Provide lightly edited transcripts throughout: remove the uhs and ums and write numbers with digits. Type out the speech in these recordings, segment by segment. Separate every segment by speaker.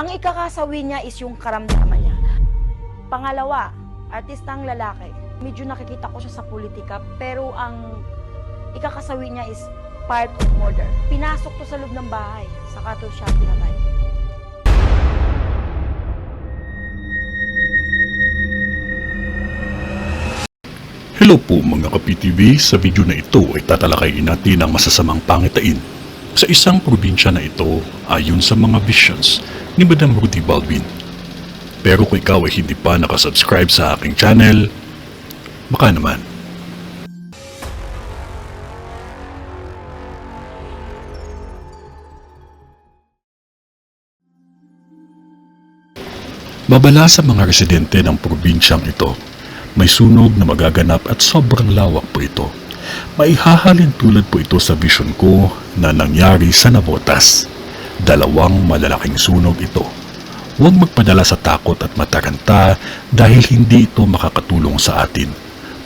Speaker 1: Ang ikakasawi niya is yung karamdaman niya. Pangalawa, artistang lalaki. Medyo nakikita ko siya sa politika, pero ang ikakasawi niya is part of murder. Pinasok to sa loob ng bahay, saka to siya pinatay.
Speaker 2: Hello po mga ka-PTV, sa video na ito ay tatalakayin natin ang masasamang pangitain sa isang probinsya na ito ayon sa mga visions ni Madam Rudy Balvin. Pero kung ikaw ay hindi pa nakasubscribe sa aking channel, baka naman. Babala sa mga residente ng probinsyang ito, may sunog na magaganap at sobrang lawak po ito. Maihahalin tulad po ito sa vision ko na nangyari sa Navotas. Dalawang malalaking sunog ito. Huwag magpadala sa takot at mataranta dahil hindi ito makakatulong sa atin.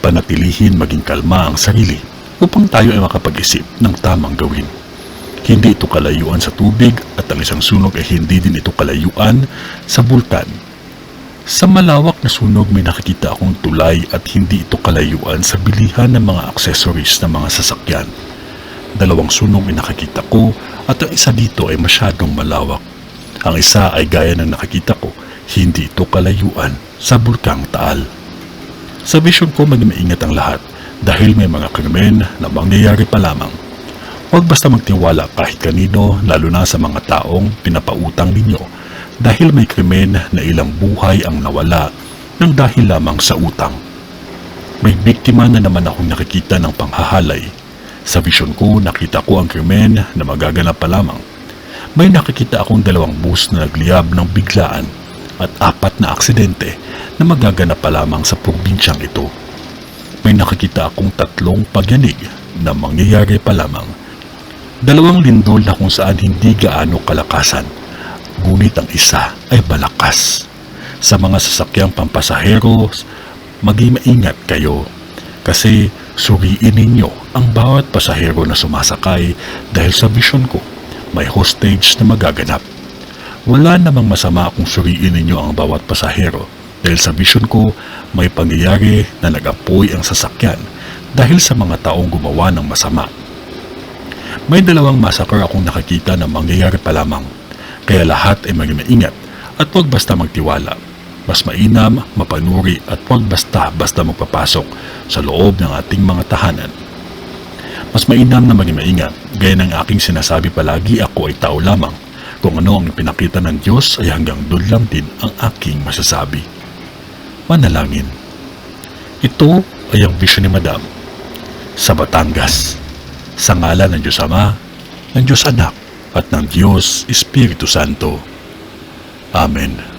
Speaker 2: Panatilihin maging kalma ang sarili upang tayo ay makapag-isip ng tamang gawin. Hindi ito kalayuan sa tubig at ang isang sunog ay hindi din ito kalayuan sa bulkan. Sa malawak na sunog may nakikita akong tulay at hindi ito kalayuan sa bilihan ng mga accessories ng mga sasakyan. Dalawang sunog ay nakikita ko at ang isa dito ay masyadong malawak. Ang isa ay gaya ng nakikita ko, hindi ito kalayuan sa bulkang Taal. Sa vision ko maging maingat ang lahat dahil may mga krimen na mangyayari pa lamang. Huwag basta magtiwala kahit kanino, lalo na sa mga taong pinapautang ninyo. Dahil may krimen na ilang buhay ang nawala ng dahil lamang sa utang. May biktima na naman akong nakikita ng panghahalay. Sa vision ko, nakita ko ang krimen na magaganap pa lamang. May nakikita akong dalawang bus na nagliyab ng biglaan at 4 na aksidente na magaganap pa lamang sa probinsyang ito. May nakikita akong 3 pagyanig na mangyayari pa lamang. 2 lindol na kung saan hindi gaano kalakasan. Ngunit ang isa ay malakas. Sa mga sasakyang pampasahero, maging maingat kayo kasi suriin ninyo ang bawat pasahero na sumasakay dahil sa vision ko may hostage na magaganap. Wala namang masama kung suriin ninyo ang bawat pasahero dahil sa vision ko may pangyayari na nag-apoy ang sasakyan dahil sa mga taong gumawa ng masama. May 2 massacre akong nakakita na mangyayari pa lamang. Kaya lahat ay maging maingat at huwag basta magtiwala. Mas mainam, mapanuri at huwag basta magpapasok sa loob ng ating mga tahanan. Mas mainam na maging maingat, gaya ng aking sinasabi palagi, ako ay tao lamang. Kung ano ang pinakita ng Diyos ay hanggang doon lang din ang aking masasabi. Manalangin. Ito ay ang vision ni Madam sa Batangas. Sa ngalan ng Diyos Ama, ng Diyos Anak, at ng Diyos Espiritu Santo. Amen.